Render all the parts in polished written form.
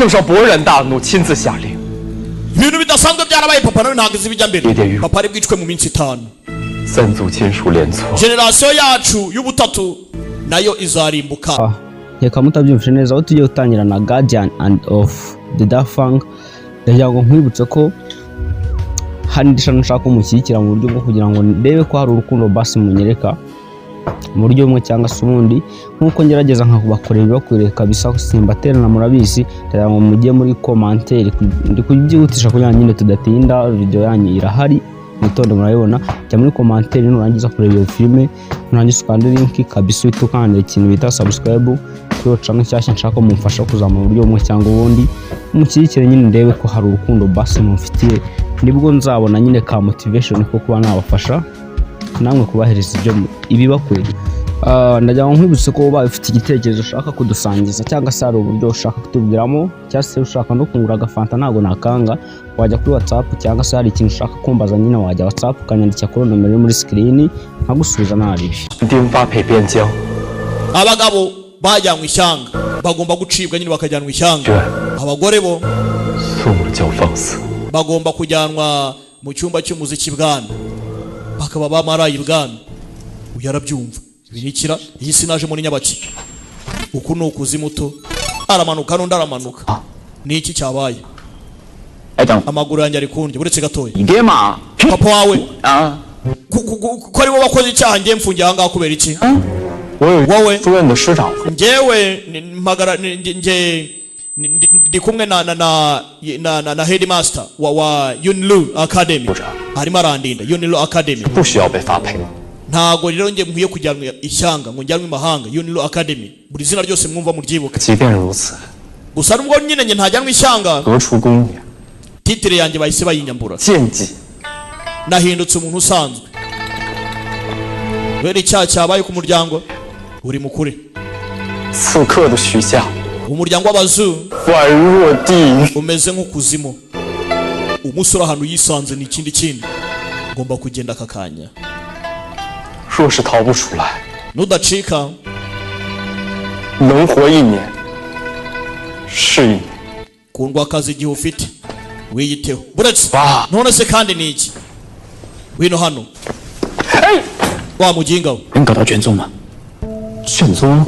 圣上勃然大怒，亲自下令。ibintu bidasanzwe byarabaye papa nawe ntabwo bijya mbere papa ari bwicwe mu minsi 5 三族亲属连错 generation yacu y'ubutatu nayo izarimbuka reka mutabyumvise neza aho tugiye gutangira na Guardian and of the Dafang ndagira ngo nkwibutse ko hari ndishaka nshaka umushyikira mu buryo bwo kugira ngo ndebe ko hari urukundo basi munyereka mu buryo bumwe cyangwa se ubundi nkuko ngerageza nkakubakorera ibibakwiriye kabisa simbaterana murabizi ndagira ngo mujye muri commentaire ndi kubyihutisha kugira nyine tudatinda video yanyu irahari mutonde murayibona jya muri commentaire nurangiza kureba iyo filme nurangiza ukanda link kabisa utukande ikintu bita subscribe kuri channel cyashya nshaka mumfasha kuzama mu buryo bumwe cyangwa ubundi mushyikire nyine ndebe ko hari urukundo basi mufitiye nibwo nzabona nyine ka motivation ko kuba nabafasha namwe kubahereza ibyo ibibakwiriye ndagira ngo nkwibutse ko bafite igitekerezo ushaka kudusangiza cyangwa se ari uburyo ushaka kutubwiramo cyangwa se ushaka no kungura agafanta ntago nakanga wajya kuri WhatsApp cyangwa se hari ikintu ushaka kumbaza nyine wajya WhatsApp ukanyandikira kuri nomero iri muri screen nkagusubiza nabi abagabo bajyanwe ishyanga bagomba gucibwa nyine bakajyanwa ishyanga abagore bo bagomba kujyanwa mu cyumba cy'umuziki bwana bakaba bamaraye ibwami uyarabyumva binikira iyi sinaje muri nyabaki uku nukuzi muto aramanuka n'undi aramanuka niki cyabaye amaguru yanjye ari kundya buretse gatoya papa wawe ko ari bo bakoze icyaha ngiye mfungiye aha ngaha kubera iki wowe ngewe mpagara ndi kumwe na headmaster wa Yunlu Academy harimo arandinda Yunlu Academy ntago rero nge nkwiye kujyanwa ishyanga ngo njyanwe imahanga Yunlu Academy buri zina ryose mwumva muryibuka gusa nubwo nyine nge ntajyanwa ishyanga titre yanjye bahise bayinyambura nahindutse umuntu usanzwe wera icyaha cyabaye ku muryango uri mukure umuryango w'abazu umeze nk'ukuzimu umusore ahantu yisanze ni ikindi ngomba kugenda akakanya nudacika kundwa akazi igihe ufite wiyiteho buretse none se kandi ni iki wino hano wa muginga we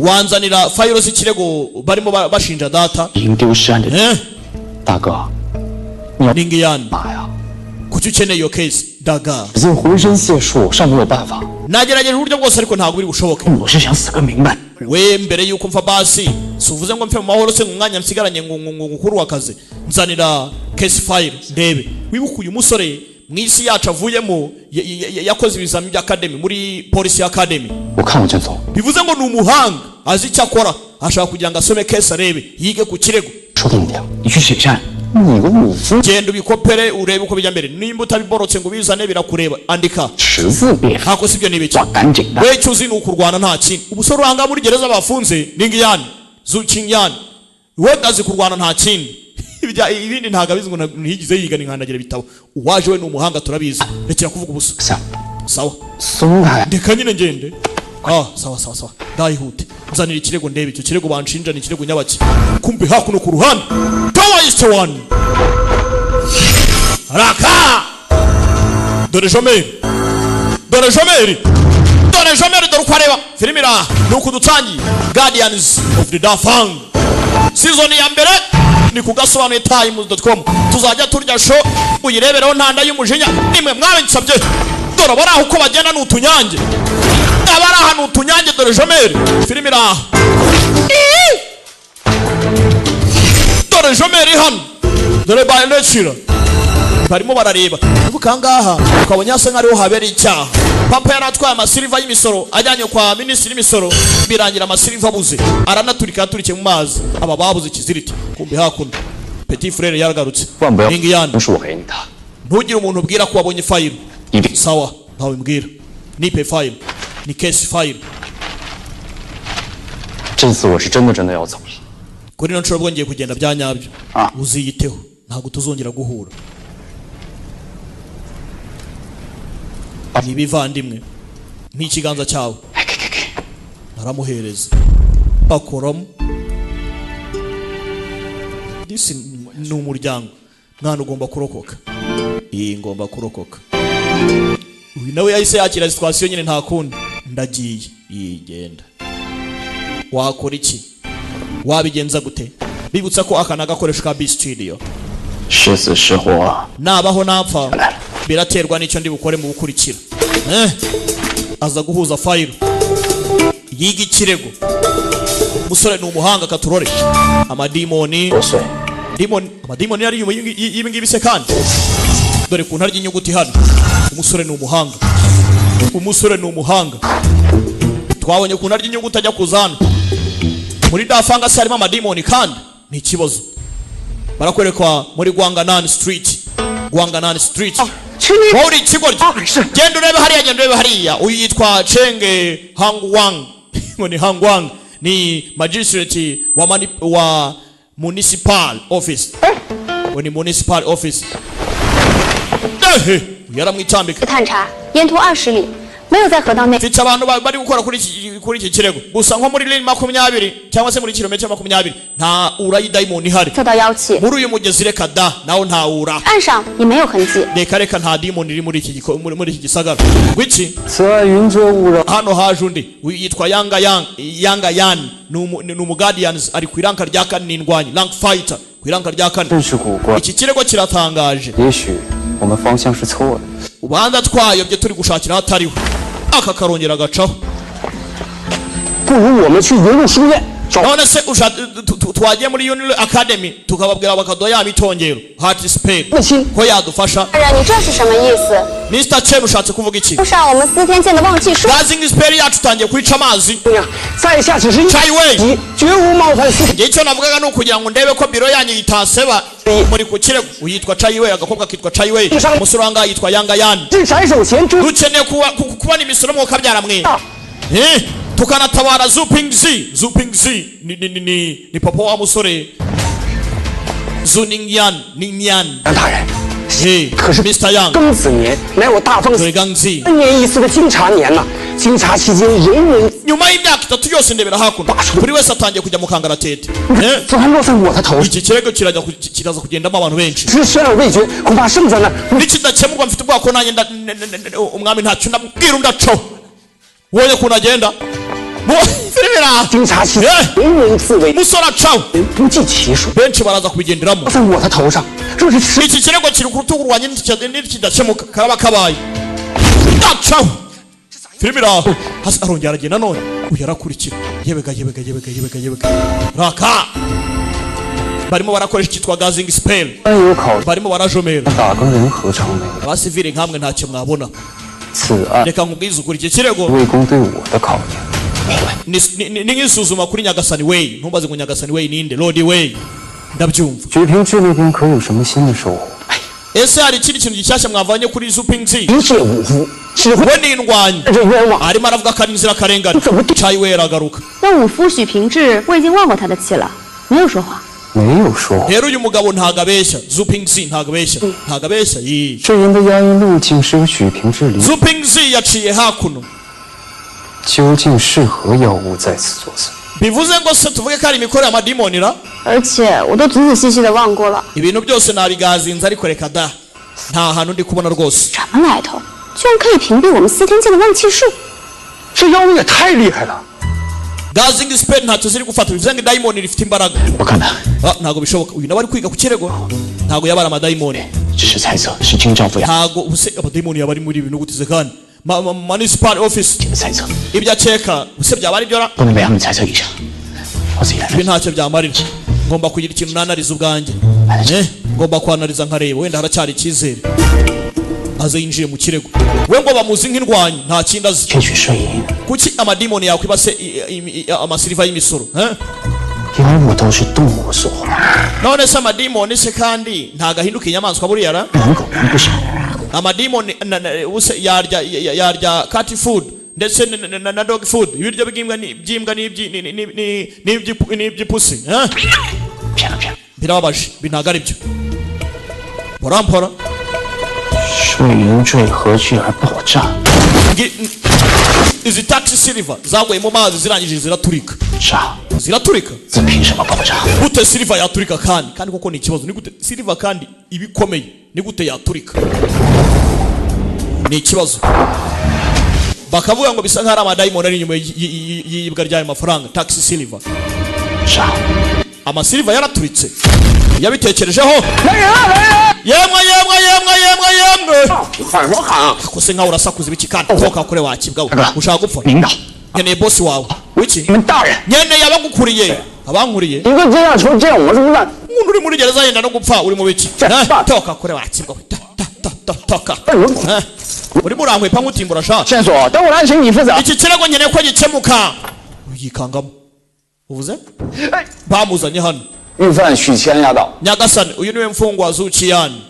wanzanira fayiro z'ikirego barimo bashinja data Ningiyani kuki ukeneye iyo case daga nagerageje uburyo bwose ariko ntabwo biri bushoboke we mbere yuko mfa basi suvuze ngo mfe mu mahoro se umwanya nsigaranye ngukuru wakaze nzanira case file ndebe wibukuye umusore mwisi yacu avuyemo yakoze ibizami bya academy muri police academy bivuze ngo ni umuhanga azi icyo akora ashaka kugira ngo asome case arebe yige ku kirego genda ubikopere urebe uko bijya mbere nimba utabiborotse ngo bizane birakureba andika hako sibyo nibiki we cyuzi ni ukurwana nta kintu ubusore uranga muri gereza bafunze Ningiyani Zuchinyani we gazi kurwana nta kintu ibindi ntaga bizi ngo ntigize yiga ninkandagira bitabo uwaje we ni umuhanga turabizi rekera kuvuga ubusa sawa ndeka nyine ngende sawa ndayihute nzanira ikirego ndebe icyo kirego banshinja ni ikirego nyabaki kumbe hakuno ku ruhande towayiste one raka dore jomeri dore ukwareba filime ira nuko dutangiye Guardians of the Dafang season ya mbere ni kugasobanuye times.com tuzajya turya show uyirebereho ntanda y'umujinya nimwe mwabinsabye dore bari aho uko bagenda n'utunyange abari ahantu utunyange dore jomeri filime ira dore jomeri hano dore bayelecira barimo barareba uvuka ngaha ukabonye asa nk'ariho habera icyaha papa yaratwaye amasiliva y'imisoro ajyanye kwa minisitiri w'imisoro birangira amasiliva abuze aranaturika yaturike mu mazi aba babuze ikiziriti kumbe hakuno petit frere yaragarutse Ningiyani ntugire umuntu ubwira ko wabonye file sawa ntawe mbwira nipe file ni case file kuri none nshobora ngiye kugenda byanyabyo uziyiteho ntabwo tuzongera guhura nibivandimwe n'ikiganza cyawe naramuhereza bakoramo disi ni umuryango mwana ugomba kurokoka iyi ngomba kurokoka uyu nawe yahise yakira situation nyine nta kundi ndagiye yigenda wakora iki wabigenza gute bibutsa ko aka nagakoresho ka B Studio 是死是活， nabaho napfa biraterwa n'icyo ndi bukore mu bukurikira aza guhuza file yiga ikirego umusore ni umuhanga katurore amadimoni 多岁， amadimoni yari ibi ngibi se kandi dore ku ntarya inyuguti hano umusore ni umuhanga twabonye ku ntarya inyuguti ajya kuzana muri dafanga se harimo amadimoni kandi ni ikibazo barakwerekwa muri Guanganan Street wowe ikigoryi genda urebe hariya uyu yitwa Chenge Hangwang ngo ni Hangwang ni magistrate wa municipal office ngo ni municipal office yaramwitambika 探查，沿途20里，没有在河道内。 mfite abantu bari gukora kuri iki kirego gusa nko muri lane 20 cyangwa se muri kilometero 20 nta urayi diamond ihari 受到妖气， muri uyu mugezi reka da nawo nta ura 岸上也没有痕迹。 reka nta diamond iri muri iki gisagara gwiki 此外云遮雾绕， hano haje undi yitwa Yanga Yan ni umuguardians ari ku iranka rya kane n'indwanyi rank fighter ku iranka rya kane 真是古怪。 iki kirego kiratangaje 也许我们方向是错的。 ubanza twayobye turi gushakira hatariho aka karongera gacaho 不如我们去云路书院找 none se twagiye muri Unil Academy tukababwira bakaduha ya mitongero heart spell 父亲。 ko yadufasha 大人，你这是什么意思？ Mr. Chen ushatse kuvuga iki 就上我们司天监的旺气术。 gazing spell yacu tangiye kwica amazi 姑娘，在下只是一 Chai Wei 级，绝无冒犯司天。 ngiye icyo navugaga ni ukugira ngo ndebe ko biro yanyu itaseba muri ku kirego uyitwa Chai Wei agakobwa kitwa Chai Wei umusore wangaye yitwa Yanga Yan 至斩首前追 dukeneye kubona imisoro mu kabyara mwe tukanatabara Zuping Z ni papa wa musore Zuningyan 杨大人， 可是 Mr. Yang 庚子年乃我大放水刚 Z 3年一次的经查年呐、经查期间人人 nyuma y'imyaka 3 yose ndebera hakuno buri wese atangiye kujya mu kangaratete 昨天落在我的头上， iki kirego kiraza kugendamo abantu benshi 只是悬而未决，恐怕胜在那。 nikidakemurwa mfite ubwoba ko nanjye umwami ntacyo ndabwira undaco woye kunagenda filibira 经查期间人人自危， musore acaho 人不计其数， benshi baraza kubigenderamo 在我的头上，若是迟 iki kirego kiri ku rutugu rwanjye nikidakemuka karaba kabaye acaho filibira hasi arongera aragenda none uyu arakurikira yebega raka barimo barakoresha icyitwa gazing spell 但有考虑 barimo barajomera 打跟人何尝没有？ abasivile nkamwe ntacyo mwabona 此案 reka nkubwize ukuri iki kirego 魏公对我的考验， ni nk'isuzuma kuri Nyagasani Wei ntumbaze ngo Nyagasani Wei ninde Lord Wei ndabyumva 举平治那边可有什么新的收获？ ese hari ikindi kintu gishyashya mwavanye kuri Zuping Z 一介武夫，只会 we ni indwanyi 这冤枉。 arimo aravuga ko ari inzirakarengane Chai Wei aragaruka 那武夫许平治，我已经忘过他的气了，没有说谎。 没有说谎， rero uyu mugabo ntago abeshya Zuping Z ntago abeshya yi 这人的押韵路径是由许平治理， Zuping Z yaciye hakuno 究竟是何妖物在此作祟？ bivuze ngo se tuvuge ko ari imikorere y'amadimoni ra 而且我都仔仔细细的忘过了， ibintu byose nabigazinze ariko reka da nta hantu ndi kubona rwose 什么来头？居然可以屏蔽我们司天监的旺气术！ 这妖物也太厉害了！ gazing spell ntacyo ziri gufata bivuze ngo idayimoni rifite imbaraga 我看他 ntago bishoboka uyu nawe ari kwiga ku kirego ntago yabara amadayimoni 只是猜测，是经赵府衙 ntago ubuse amadayimoni yaba ari muri ibi bihugu tize kandi municipal office 的猜测， ibyo akeka ubuse byaba ari byo ra 不能被他们猜测一下。我自己来 ibi ntacyo byamarira ngomba kugira ikintu nanariza ubwanjye ngomba kwanariza nkareba wenda haracyari icyizere aze yinjiye mu kirego we ngo bamuzi nk'indwanyi nta kindi azi 窃取摄影， kuki amadimoni yakwiba se amasiliva y'imisoro 妖物都是动物所化， none se amadimoni se kandi ntago ahinduka inyamaswa buriya ra 人狗人不少。 amadimoni ubuse yarya cat food ndetse na dog food ibiryo by'imbwa n'iby'ipusi 骗了骗了， birababaje binaga ari byo porampora 睡云坠何惧而爆炸？ izi taxi silver zaguye mu mazi zirangije ziraturika 傻， ziraturika 这凭什么爆炸？ gute silver yaturika kandi koko ni ikibazo ni gute silver kandi ibikomeye ni gute yaturika ni ikibazo bakavuga ngo bisa nk'ari amadayimoni ari inyuma y'ibwa ry'ayo mafaranga taxi silver 傻， ama silver yaraturitse yabitekerejeho yemwe 喊什么喊啊？ kose nkaho urasakuza ibiki kandi koka kure wakibwa ushaka gupfa 领导， nkeneye boss wawe wiki 你们大人， nkeneye abagukuriye abankuriye 一个阶下囚见我是不办， umuntu uri muri gereza yenda no gupfa uri mu biki toka kure wakibwa toka urimo urankwepa nk'utimbura sha 线索等我来请你负责。 iki kirego nkeneye ko gikemuka uyikangamo uvuze bamuzanye hano 狱犯许千押到。 nyagasani uyu niwe mfungwa Zuciyani